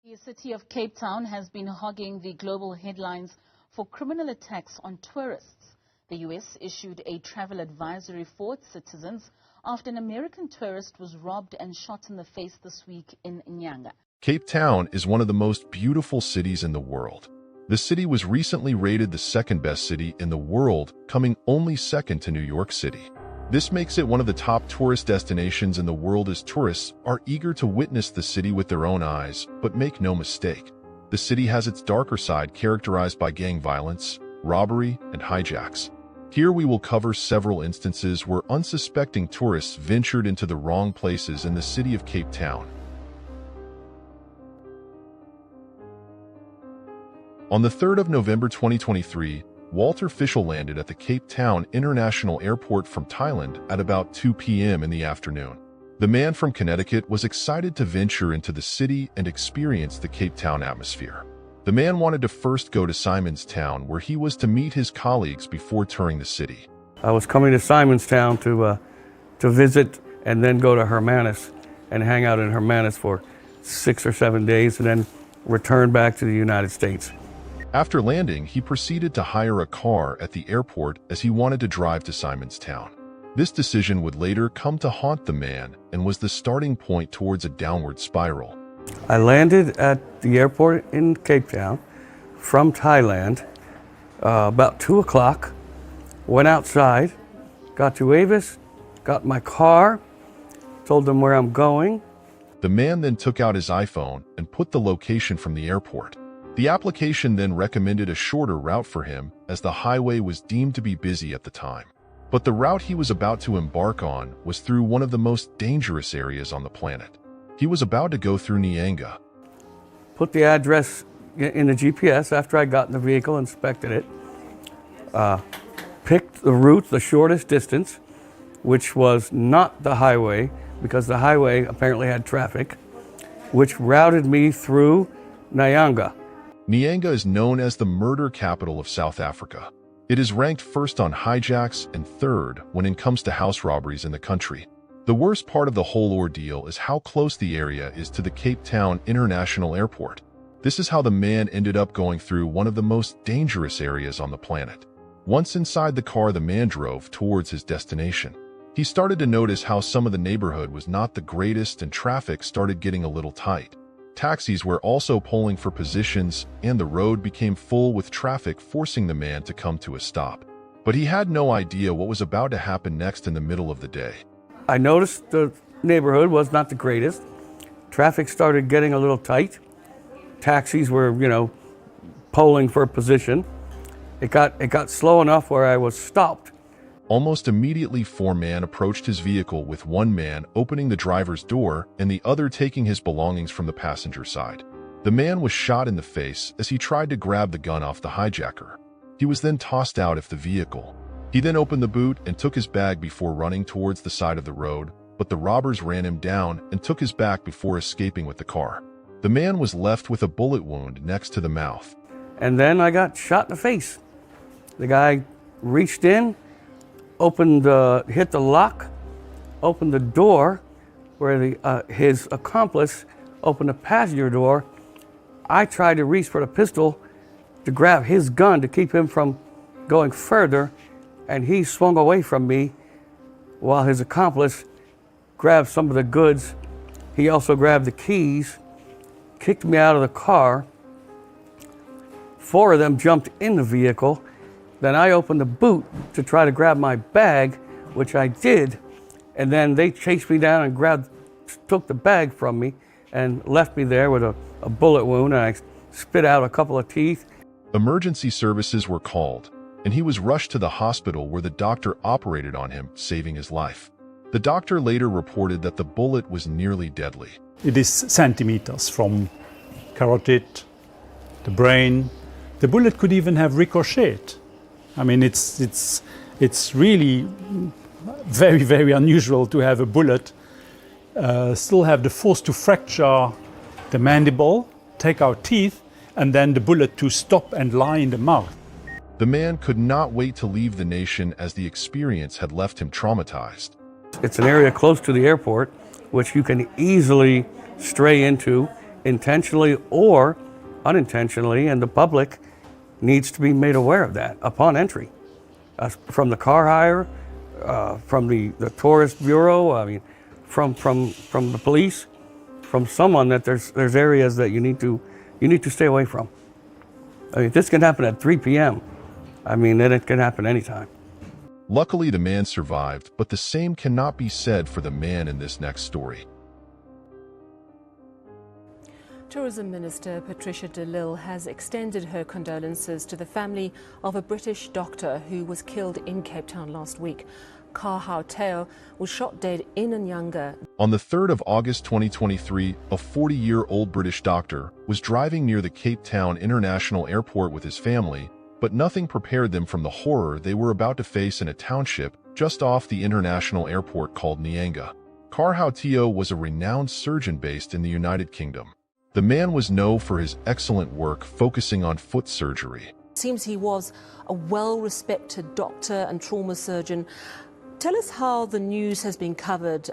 The city of Cape Town has been hogging the global headlines for criminal attacks on tourists. The U.S. issued a travel advisory for its citizens after an American tourist was robbed and shot in the face this week in Nyanga. Cape Town is one of the most beautiful cities in the world. The city was recently rated the second best city in the world, coming only second to New York City. This makes it one of the top tourist destinations in the world as tourists are eager to witness the city with their own eyes. But make no mistake, the city has its darker side characterized by gang violence, robbery, and hijacks. Here we will cover several instances where unsuspecting tourists ventured into the wrong places in the city of Cape Town. On the 3rd of November 2023, Walter Fischel landed at the Cape Town International Airport from Thailand at about 2 p.m. in the afternoon. The man from Connecticut was excited to venture into the city and experience the Cape Town atmosphere. The man wanted to first go to Simonstown, where he was to meet his colleagues before touring the city. I was coming to Simonstown to visit and then go to Hermanus and hang out in Hermanus for 6 or 7 days and then return back to the United States. After landing, he proceeded to hire a car at the airport as he wanted to drive to Simonstown. This decision would later come to haunt the man and was the starting point towards a downward spiral. I landed at the airport in Cape Town from Thailand about 2 o'clock, went outside, got to Avis, got my car, told them where I'm going. The man then took out his iPhone and put the location from the airport. The application then recommended a shorter route for him as the highway was deemed to be busy at the time. But the route he was about to embark on was through one of the most dangerous areas on the planet. He was about to go through Nyanga. Put the address in the GPS after I got in the vehicle, inspected it, picked the route, the shortest distance, which was not the highway, because the highway apparently had traffic, which routed me through Nyanga. Nyanga is known as the murder capital of South Africa. It is ranked first on hijacks and third when it comes to house robberies in the country. The worst part of the whole ordeal is how close the area is to the Cape Town International Airport. This is how the man ended up going through one of the most dangerous areas on the planet. Once inside the car, the man drove towards his destination. He started to notice how some of the neighborhood was not the greatest and traffic started getting a little tight. Taxis were also pulling for positions, and the road became full with traffic, forcing the man to come to a stop. But he had no idea what was about to happen next in the middle of the day. I noticed the neighborhood was not the greatest. Traffic started getting a little tight. Taxis were, polling for a position. It got slow enough where I was stopped. Almost immediately, 4 men approached his vehicle, with one man opening the driver's door and the other taking his belongings from the passenger side. The man was shot in the face as he tried to grab the gun off the hijacker. He was then tossed out of the vehicle. He then opened the boot and took his bag before running towards the side of the road, but the robbers ran him down and took his bag before escaping with the car. The man was left with a bullet wound next to the mouth. And then I got shot in the face. The guy reached in, hit the lock, opened the door where his accomplice opened the passenger door. I tried to reach for the pistol to grab his gun to keep him from going further, and he swung away from me while his accomplice grabbed some of the goods. He also grabbed the keys, kicked me out of the car. 4 of them jumped in the vehicle. Then I opened the boot to try to grab my bag, which I did, and then they chased me down and took the bag from me and left me there with a bullet wound, and I spit out a couple of teeth. Emergency services were called, and he was rushed to the hospital where the doctor operated on him, saving his life. The doctor later reported that the bullet was nearly deadly. It is centimeters from carotid, the brain. The bullet could even have ricocheted. I mean, it's really very, very unusual to have a bullet still have the force to fracture the mandible, take out teeth, and then the bullet to stop and lie in the mouth. The man could not wait to leave the nation as the experience had left him traumatized. It's an area close to the airport, which you can easily stray into intentionally or unintentionally, and the public needs to be made aware of that upon entry. From the car hire, from the tourist bureau, I mean, from the police, from someone, that there's areas that you need to stay away from. I mean, this can happen at 3 p.m. I mean, then it can happen anytime. Luckily, the man survived, but the same cannot be said for the man in this next story. Tourism Minister Patricia de Lille has extended her condolences to the family of a British doctor who was killed in Cape Town last week. Ka Hao Teo was shot dead in Nyanga. On the 3rd of August 2023, a 40-year-old British doctor was driving near the Cape Town International Airport with his family, but nothing prepared them from the horror they were about to face in a township just off the international airport called Nyanga. Ka Hao Teo was a renowned surgeon based in the United Kingdom. The man was known for his excellent work focusing on foot surgery. It seems he was a well-respected doctor and trauma surgeon. Tell us how the news has been covered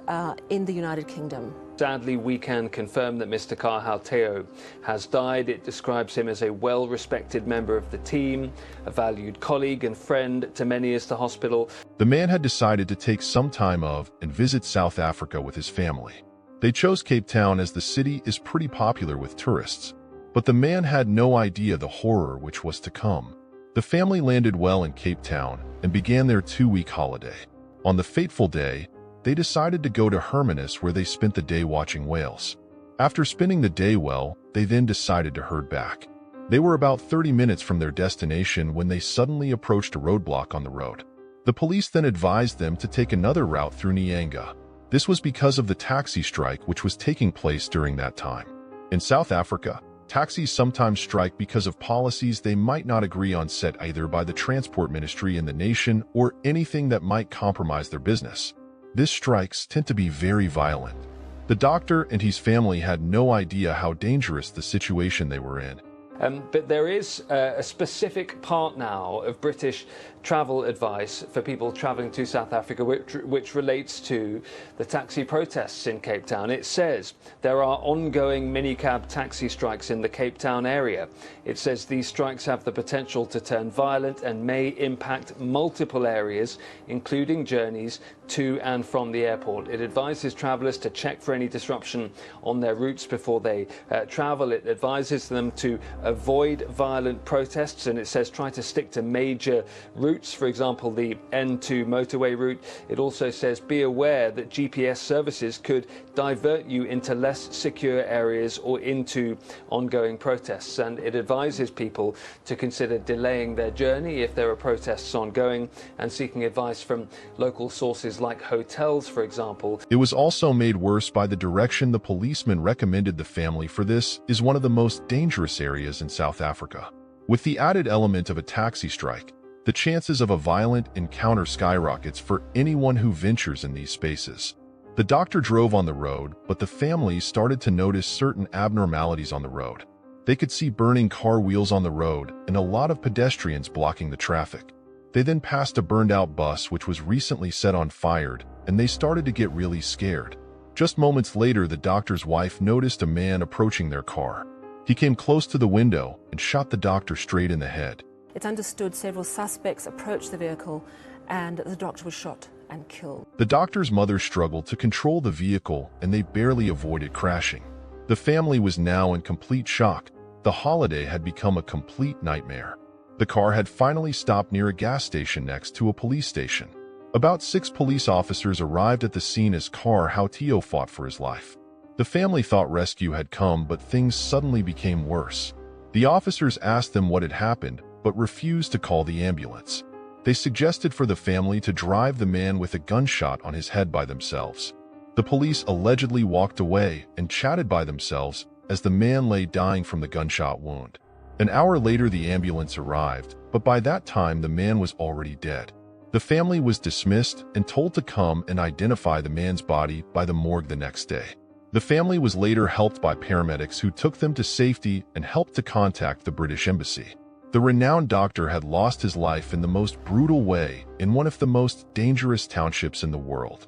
in the United Kingdom. Sadly, we can confirm that Mr. Ka Hao Teo has died. It describes him as a well-respected member of the team, a valued colleague and friend to many at the hospital. The man had decided to take some time off and visit South Africa with his family. They chose Cape Town as the city is pretty popular with tourists, but the man had no idea the horror which was to come. The family landed well in Cape Town and began their 2-week holiday. On the fateful day, they decided to go to Hermanus, where they spent the day watching whales. After spending the day well, they then decided to herd back. They were about 30 minutes from their destination when they suddenly approached a roadblock on the road. The police then advised them to take another route through Nyanga. This was because of the taxi strike which was taking place during that time. In South Africa, taxis sometimes strike because of policies they might not agree on set either by the transport ministry in the nation or anything that might compromise their business. These strikes tend to be very violent. The doctor and his family had no idea how dangerous the situation they were in. But there is a specific part now of British travel advice for people travelling to South Africa which relates to the taxi protests in Cape Town. It says there are ongoing minicab taxi strikes in the Cape Town area. It says these strikes have the potential to turn violent and may impact multiple areas, including journeys to and from the airport. It advises travellers to check for any disruption on their routes before they travel. It advises them to avoid violent protests, and it says try to stick to major routes, for example the N2 motorway route. It also says be aware that GPS services could divert you into less secure areas or into ongoing protests, and it advises people to consider delaying their journey if there are protests ongoing and seeking advice from local sources like hotels, for example. It was also made worse by the direction the policeman recommended the family, for this is one of the most dangerous areas in South Africa. With the added element of a taxi strike, the chances of a violent encounter skyrockets for anyone who ventures in these spaces. The doctor drove on the road, but the family started to notice certain abnormalities on the road. They could see burning car wheels on the road and a lot of pedestrians blocking the traffic. They then passed a burned-out bus which was recently set on fire, and they started to get really scared. Just moments later, the doctor's wife noticed a man approaching their car. He came close to the window and shot the doctor straight in the head. It's understood several suspects approached the vehicle and the doctor was shot and killed. The doctor's mother struggled to control the vehicle and they barely avoided crashing. The family was now in complete shock. The holiday had become a complete nightmare. The car had finally stopped near a gas station next to a police station. About 6 police officers arrived at the scene as Ka Hao Teo fought for his life. The family thought rescue had come, but things suddenly became worse. The officers asked them what had happened, but refused to call the ambulance. They suggested for the family to drive the man with a gunshot on his head by themselves. The police allegedly walked away and chatted by themselves as the man lay dying from the gunshot wound. An hour later, the ambulance arrived, but by that time the man was already dead. The family was dismissed and told to come and identify the man's body by the morgue the next day. The family was later helped by paramedics who took them to safety and helped to contact the British Embassy. The renowned doctor had lost his life in the most brutal way in one of the most dangerous townships in the world.